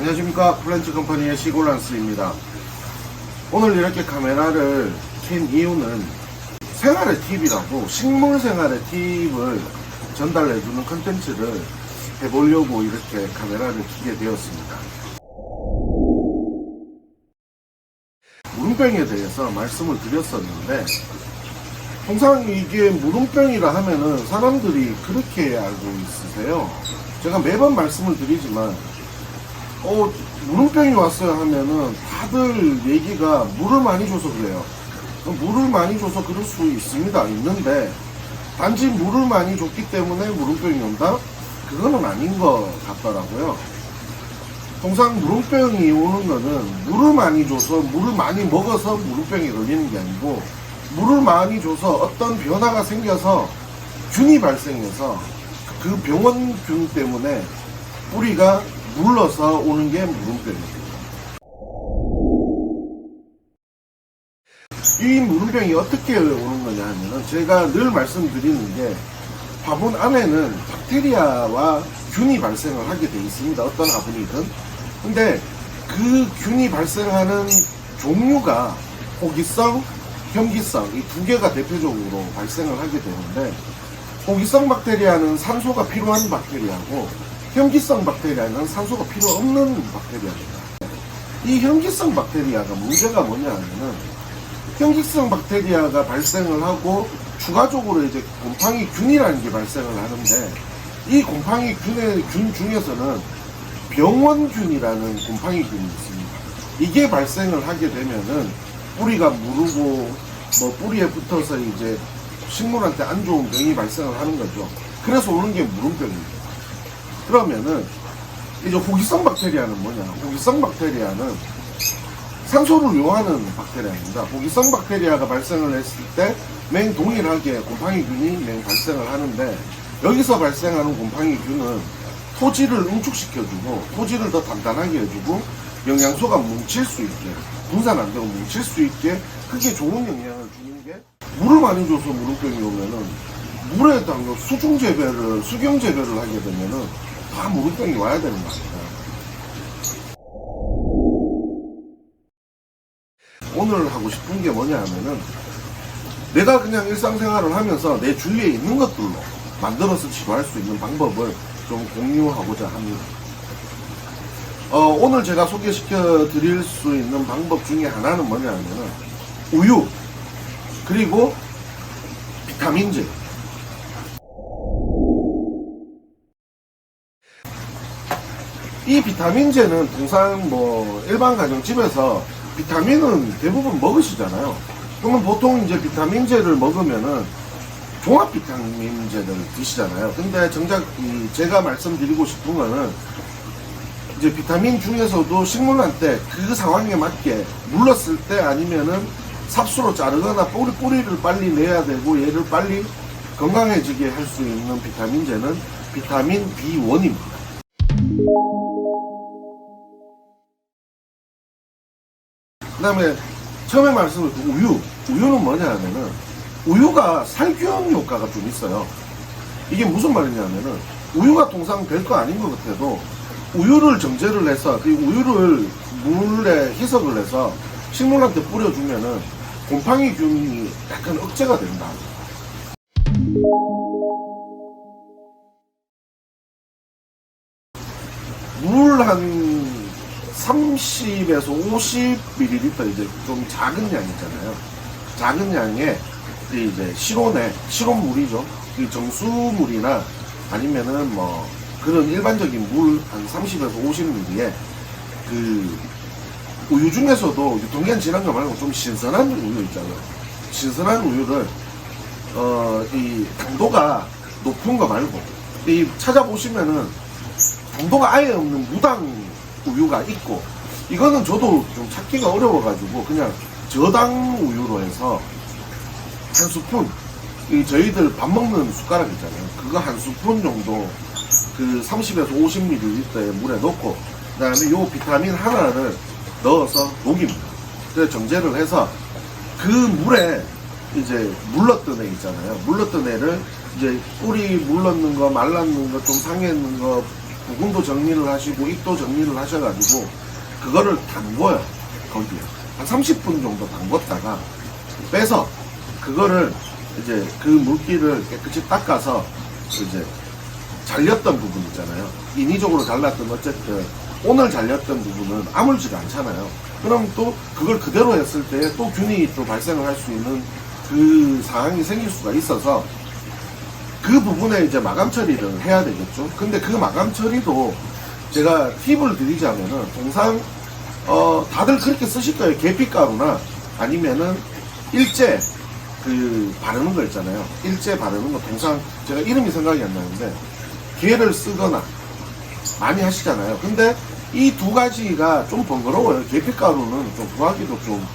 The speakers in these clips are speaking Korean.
안녕하십니까. 플랜츠 컴퍼니의 시골란스입니다. 오늘 이렇게 카메라를 켠 이유는 생활의 팁이라고, 식물 생활의 팁을 전달해주는 컨텐츠를 해보려고 이렇게 카메라를 켜게 되었습니다. 무름병에 대해서 말씀을 드렸었는데, 통상 이게 무름병이라 하면은 사람들이 그렇게 알고 있으세요. 제가 매번 말씀을 드리지만 무름병이 왔어요 하면은 다들 얘기가 물을 많이 줘서 그래요. 물을 많이 줘서 그럴 수 있는데 단지 물을 많이 줬기 때문에 무름병이 온다? 그거는 아닌 것 같더라고요. 통상 무름병이 오는 거는 물을 많이 줘서, 물을 많이 먹어서 무름병이 걸리는 게 아니고, 물을 많이 줘서 어떤 변화가 생겨서 균이 발생해서 그 병원균 때문에 뿌리가 물러서 오는 게 무름병입니다. 이 무름병이 어떻게 오는 거냐 하면은, 제가 늘 말씀드리는 게, 화분 안에는 박테리아와 균이 발생을 하게 돼 있습니다. 어떤 화분이든. 근데 그 균이 발생하는 종류가 호기성, 현기성, 이 두 개가 대표적으로 발생을 하게 되는데, 호기성 박테리아는 산소가 필요한 박테리아고, 현기성 박테리아는 산소가 필요 없는 박테리아입니다. 이 현기성 박테리아가 문제가 뭐냐 하면은, 현기성 박테리아가 발생을 하고 추가적으로 이제 곰팡이균이라는 게 발생을 하는데, 이 곰팡이균 중에서는 병원균이라는 곰팡이균이 있습니다. 이게 발생을 하게 되면은 뿌리가 무르고 뿌리에 붙어서 이제 식물한테 안 좋은 병이 발생을 하는 거죠. 그래서 오는 게 무름병입니다. 그러면은 이제 호기성 박테리아는 뭐냐? 호기성 박테리아는 산소를 요하는 박테리아입니다. 호기성 박테리아가 발생을 했을 때 동일하게 곰팡이균이 발생을 하는데, 여기서 발생하는 곰팡이균은 토지를 응축시켜주고, 토지를 더 단단하게 해주고, 영양소가 뭉칠 수 있게, 분산 안 되고 뭉칠 수 있게 크게 좋은 영향을 주는 게, 물을 많이 줘서 무름병이 오면은 물에다 수경 재배를 하게 되면은 다 무름병이 와야 되는 거 아닙니까? 오늘 하고 싶은 게 뭐냐 하면은, 내가 그냥 일상생활을 하면서 내 주위에 있는 것들로 만들어서 치료할 수 있는 방법을 좀 공유하고자 합니다. 오늘 제가 소개시켜 드릴 수 있는 방법 중에 하나는 뭐냐 하면은, 우유, 그리고 비타민제. 이 비타민제는 통상 일반 가정집에서 비타민은 대부분 먹으시잖아요. 그러면 보통 이제 비타민제를 먹으면은 종합 비타민제를 드시잖아요. 근데 정작 제가 말씀드리고 싶은 거는, 이제 비타민 중에서도 식물한테 그 상황에 맞게 물렀을 때, 아니면은 삽수로 자르거나 뿌리를 빨리 내야 되고 얘를 빨리 건강해지게 할 수 있는 비타민제는 비타민 B1입니다. 그 다음에 처음에 말씀드린 우유는 뭐냐 하면은, 우유가 살균 효과가 좀 있어요. 이게 무슨 말이냐 하면은, 우유가 통상 별거 아닌 것 같아도 우유를 정제를 해서 그 우유를 물에 희석을 해서 식물한테 뿌려주면은 곰팡이균이 약간 억제가 된다. 물 한 30에서 50ml, 이제 좀 작은 양 있잖아요. 작은 양에 이제 실온물이죠. 이 정수물이나 아니면은 그런 일반적인 물 한 30에서 50ml에 그 우유 중에서도 유통기한 지난 거 말고 좀 신선한 우유 있잖아요. 신선한 우유를 이 당도가 높은 거 말고, 이 찾아보시면은 당도가 아예 없는 무당 우유가 있고, 이거는 저도 좀 찾기가 어려워가지고 그냥 저당 우유로 해서 한 스푼, 저희들 밥 먹는 숟가락 있잖아요. 그거 한 스푼 정도 그 30에서 50ml의 물에 넣고, 그 다음에 요 비타민 하나를 넣어서 녹입니다. 그래서 정제를 해서 그 물에 이제 물렀던 애 있잖아요. 물렀던 애를 이제 뿌리 물렀는 거, 말랐는 거, 좀 상했는 거, 부분도 정리를 하시고 잎도 정리를 하셔가지고 그거를 담궈요. 거기에 한 30분 정도 담궜다가 빼서 그거를 이제 그 물기를 깨끗이 닦아서 이제 잘렸던 부분 있잖아요. 인위적으로 잘랐던 어쨌든 오늘 잘렸던 부분은 아물지가 않잖아요. 그럼 또 그걸 그대로 했을 때 또 균이 또 발생을 할 수 있는 그 상황이 생길 수가 있어서 그 부분에 이제 마감 처리를 해야 되겠죠. 근데 그 마감 처리도 제가 팁을 드리자면은 통상 다들 그렇게 쓰실 거예요. 계피가루나 아니면은 일제 그 바르는 거 있잖아요. 일제 바르는 거 통상 제가 이름이 생각이 안 나는데 게를 쓰거나 많이 하시잖아요. 근데 이 두 가지가 좀 번거로워요. 계피가루는 좀 구하기도 좀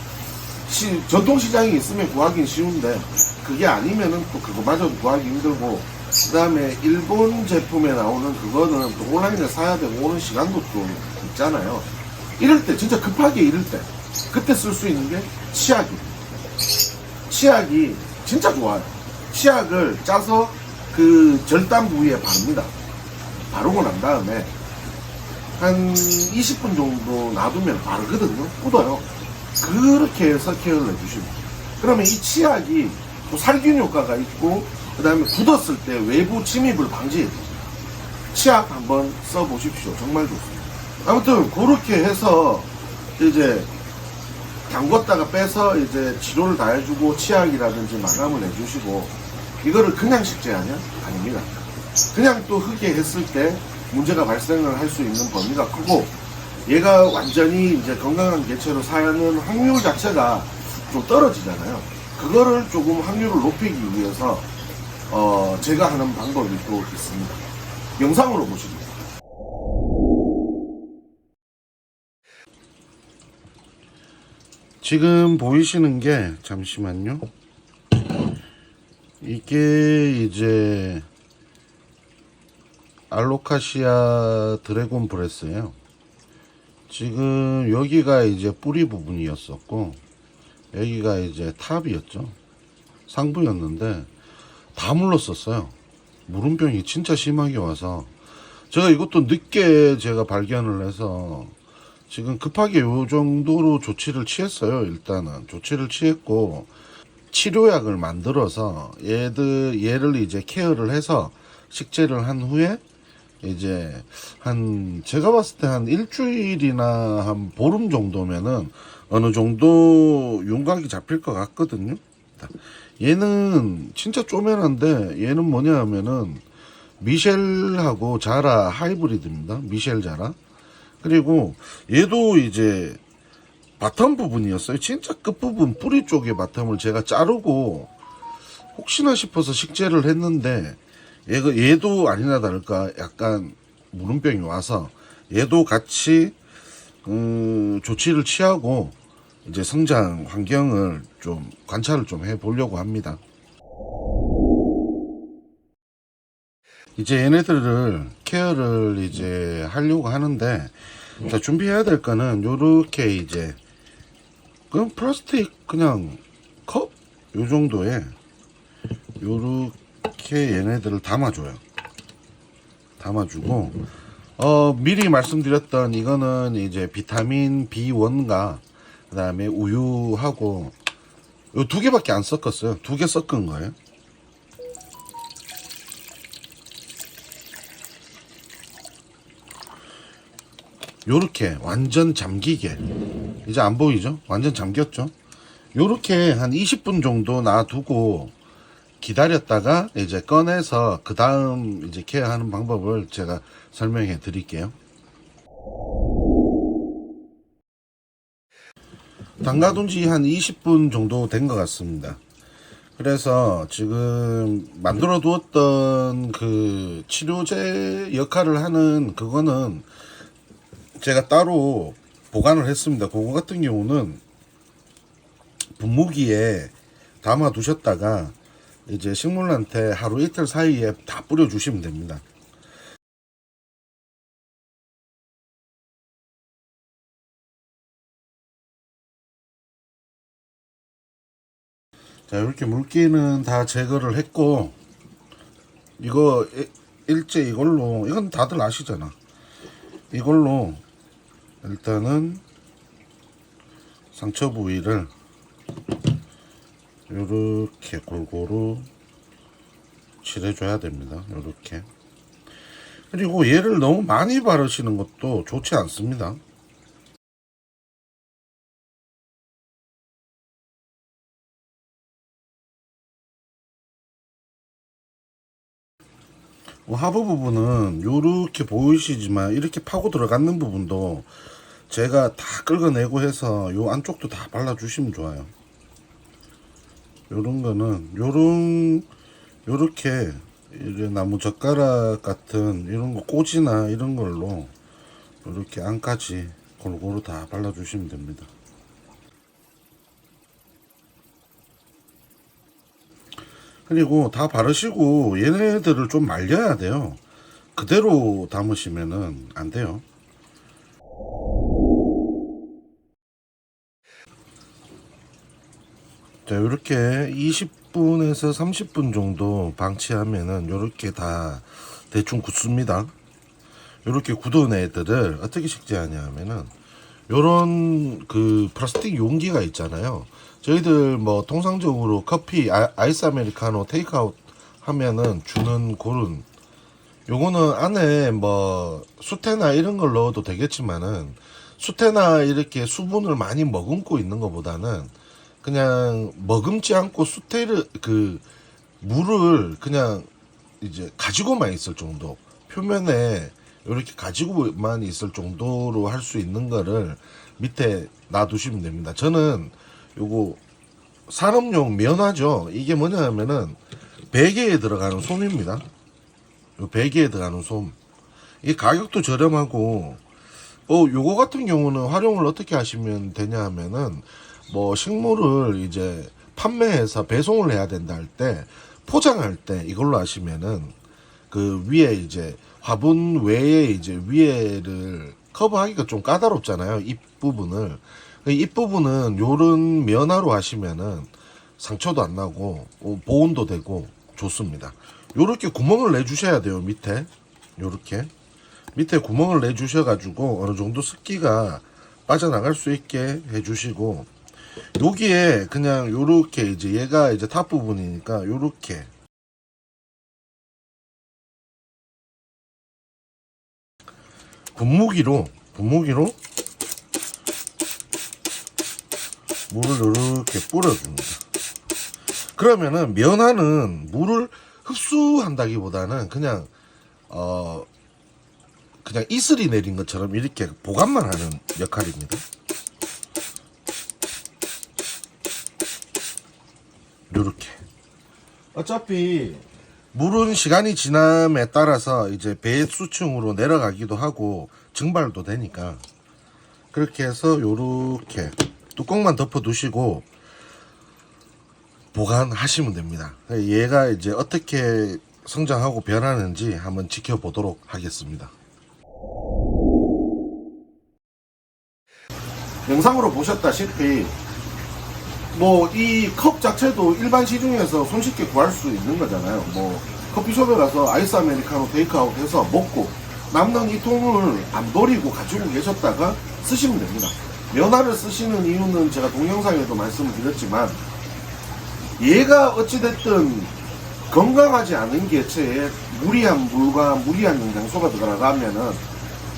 전통시장에 있으면 구하기는 쉬운데 그게 아니면은 또 그거마저도 구하기 힘들고 그 다음에 일본 제품에 나오는 그거는 또 온라인에 사야 되고 오는 시간도 좀 있잖아요. 이럴 때 진짜 급하게 이럴 때 그때 쓸 수 있는 게 치약입니다. 치약이 진짜 좋아요. 치약을 짜서 그 절단 부위에 바릅니다. 바르고 난 다음에 한 20분 정도 놔두면 바르거든요. 굳어요. 그렇게 해서 케어를 해주십니다. 그러면 이 치약이 또 살균 효과가 있고 그 다음에 굳었을 때 외부 침입을 방지해줘요. 치약 한번 써보십시오. 정말 좋습니다. 아무튼 그렇게 해서 이제 담궜다가 빼서 이제 치료를 다 해주고 치약이라든지 마감을 해주시고 이거를 그냥 식재하냐? 아닙니다. 그냥 또 흙에 했을 때 문제가 발생을 할 수 있는 범위가 크고 얘가 완전히 이제 건강한 개체로 사는 확률 자체가 좀 떨어지잖아요. 그거를 조금 확률을 높이기 위해서 제가 하는 방법이 또 있습니다. 영상으로 보시죠. 지금 보이시는 게 잠시만요. 이게 이제 알로카시아 드래곤 브레스예요. 지금 여기가 이제 뿌리 부분이었었고 여기가 이제 탑이었죠. 상부였는데 다 물렀었어요. 무름병이 진짜 심하게 와서 제가 이것도 늦게 제가 발견을 해서 지금 급하게 요 정도로 조치를 취했어요. 일단은 조치를 취했고 치료약을 만들어서 얘를 이제 케어를 해서 식재를 한 후에 이제 제가 봤을 때 한 일주일이나 한 보름 정도면은 어느 정도 윤곽이 잡힐 것 같거든요. 얘는 진짜 쪼매난데 얘는 뭐냐 하면은 미셸하고 자라 하이브리드입니다. 미셸 자라. 그리고 얘도 이제 바텀 부분이었어요. 진짜 끝부분 뿌리 쪽의 바텀을 제가 자르고 혹시나 싶어서 식재를 했는데 얘도 아니나 다를까 약간 무름병이 와서 얘도 같이 조치를 취하고 이제 성장 환경을 좀 관찰을 좀 해보려고 합니다. 이제 얘네들을 케어를 이제 하려고 하는데 자, 준비해야 될 거는 요렇게 이제 그냥 플라스틱 그냥 컵 요 정도에 요렇게 얘네들을 담아줘요. 담아주고 미리 말씀드렸던 이거는 이제 비타민 B1과 그 다음에 우유하고 요 두 개밖에 안 섞었어요. 두 개 섞은 거예요. 요렇게 완전 잠기게 이제 안 보이죠? 완전 잠겼죠? 요렇게 한 20분 정도 놔두고 기다렸다가 이제 꺼내서 그 다음 이제 케어하는 방법을 제가 설명해 드릴게요. 담가둔 지 한 20분 정도 된 것 같습니다. 그래서 지금 만들어 두었던 그 치료제 역할을 하는 그거는 제가 따로 보관을 했습니다. 그거 같은 경우는 분무기에 담아 두셨다가 이제 식물한테 하루 이틀 사이에 다 뿌려 주시면 됩니다. 자, 이렇게 물기는 다 제거를 했고 이거 일제 이걸로 이건 다들 아시잖아. 이걸로 일단은 상처 부위를 이렇게 골고루 칠해줘야 됩니다. 이렇게. 그리고 얘를 너무 많이 바르시는 것도 좋지 않습니다. 하부 부분은 이렇게 보이시지만 이렇게 파고 들어가는 부분도 제가 다 긁어내고 해서 요 안쪽도 다 발라주시면 좋아요. 요런 거는 요렇게 나무 젓가락 같은 이런 거 꽂이나 이런 걸로 이렇게 안까지 골고루 다 발라주시면 됩니다. 그리고 다 바르시고 얘네들을 좀 말려야 돼요. 그대로 담으시면은 안 돼요. 자, 이렇게 20분에서 30분 정도 방치하면은 이렇게 다 대충 굳습니다. 이렇게 굳은 애들을 어떻게 식재하냐 하면은 요런 그 플라스틱 용기가 있잖아요. 저희들 뭐 통상적으로 커피 아이스 아메리카노 테이크아웃 하면은 주는 고른 요거는 안에 뭐 수태나 이런 걸 넣어도 되겠지만은 수태나 이렇게 수분을 많이 머금고 있는 것보다는 그냥 머금지 않고 수태를 그 물을 그냥 이제 가지고만 있을 정도, 표면에 이렇게 가지고만 있을 정도로 할 수 있는 거를 밑에 놔두시면 됩니다. 저는 요거 산업용 면화죠. 이게 뭐냐 하면은 베개에 들어가는 솜입니다. 요 베개에 들어가는 솜. 이 가격도 저렴하고 요거 같은 경우는 활용을 어떻게 하시면 되냐 하면은 뭐 식물을 이제 판매해서 배송을 해야 된다 할 때 포장할 때 이걸로 하시면은 그 위에 이제 화분 외에 이제 위에를 커버하기가 좀 까다롭잖아요. 잎 부분을. 잎 부분은 요런 면화로 하시면은 상처도 안 나고 보온도 되고 좋습니다. 요렇게 구멍을 내주셔야 돼요. 밑에 요렇게 밑에 구멍을 내주셔 가지고 어느 정도 습기가 빠져나갈 수 있게 해주시고, 여기에 그냥 요렇게 이제 얘가 이제 탑 부분이니까 요렇게 분무기로 물을 이렇게 뿌려줍니다. 그러면은 면화는 물을 흡수한다기보다는 그냥 그냥 이슬이 내린 것처럼 이렇게 보관만 하는 역할입니다. 요렇게. 어차피 물은 시간이 지남에 따라서 이제 배수층으로 내려가기도 하고 증발도 되니까 그렇게 해서 요렇게 뚜껑만 덮어 두시고 보관하시면 됩니다. 얘가 이제 어떻게 성장하고 변하는지 한번 지켜보도록 하겠습니다. 영상으로 보셨다시피 뭐 이 컵 자체도 일반 시중에서 손쉽게 구할 수 있는 거잖아요. 뭐 커피숍에 가서 아이스 아메리카노 테이크아웃 해서 먹고 남는 이 통을 안 버리고 가지고 계셨다가 쓰시면 됩니다. 면화를 쓰시는 이유는 제가 동영상에도 말씀을 드렸지만 얘가 어찌됐든 건강하지 않은 개체에 무리한 물과 무리한 영양소가 들어가면은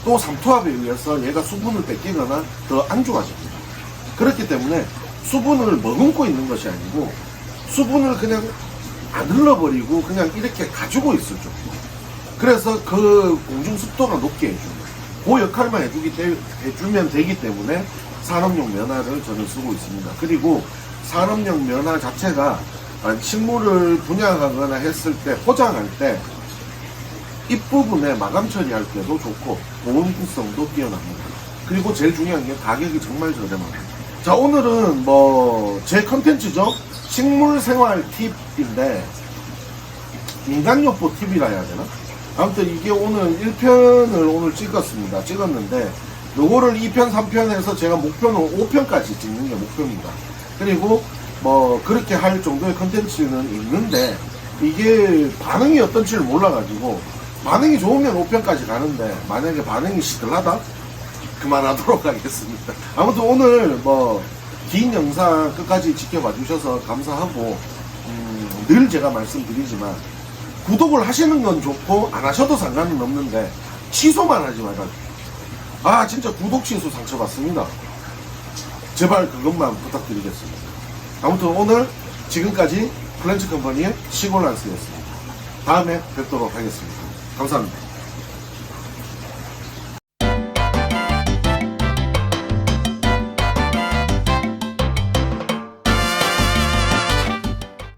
또 삼투압에 의해서 얘가 수분을 뺏기거나 더 안 좋아집니다. 그렇기 때문에 수분을 머금고 있는 것이 아니고 수분을 그냥 안 흘러버리고 그냥 이렇게 가지고 있을 정도. 그래서 그 공중 습도가 높게 해주는 그 역할만 해주면 되기 때문에 산업용 면화를 저는 쓰고 있습니다. 그리고 산업용 면화 자체가 식물을 분양하거나 했을 때 포장할 때 잎부분에 마감 처리할 때도 좋고 보온성도 뛰어납니다. 그리고 제일 중요한 게 가격이 정말 저렴합니다. 자, 오늘은 뭐 제 컨텐츠죠. 식물생활 팁인데 민간요법 팁이라 해야 되나? 아무튼 이게 오늘 1편을 오늘 찍었는데 요거를 2편 3편 해서 제가 목표는 5편까지 찍는 게 목표입니다. 그리고 뭐 그렇게 할 정도의 컨텐츠는 있는데 이게 반응이 어떤지를 몰라가지고 반응이 좋으면 5편까지 가는데 만약에 반응이 시들하다? 그만하도록 하겠습니다. 아무튼 오늘 뭐 긴 영상 끝까지 지켜봐 주셔서 감사하고 늘 제가 말씀드리지만 구독을 하시는 건 좋고 안 하셔도 상관은 없는데 취소만 하지 말아요. 아 진짜 구독 취소 상처받습니다. 제발 그것만 부탁드리겠습니다. 아무튼 오늘 지금까지 플랜츠 컴퍼니의 시골란스였습니다. 다음에 뵙도록 하겠습니다. 감사합니다.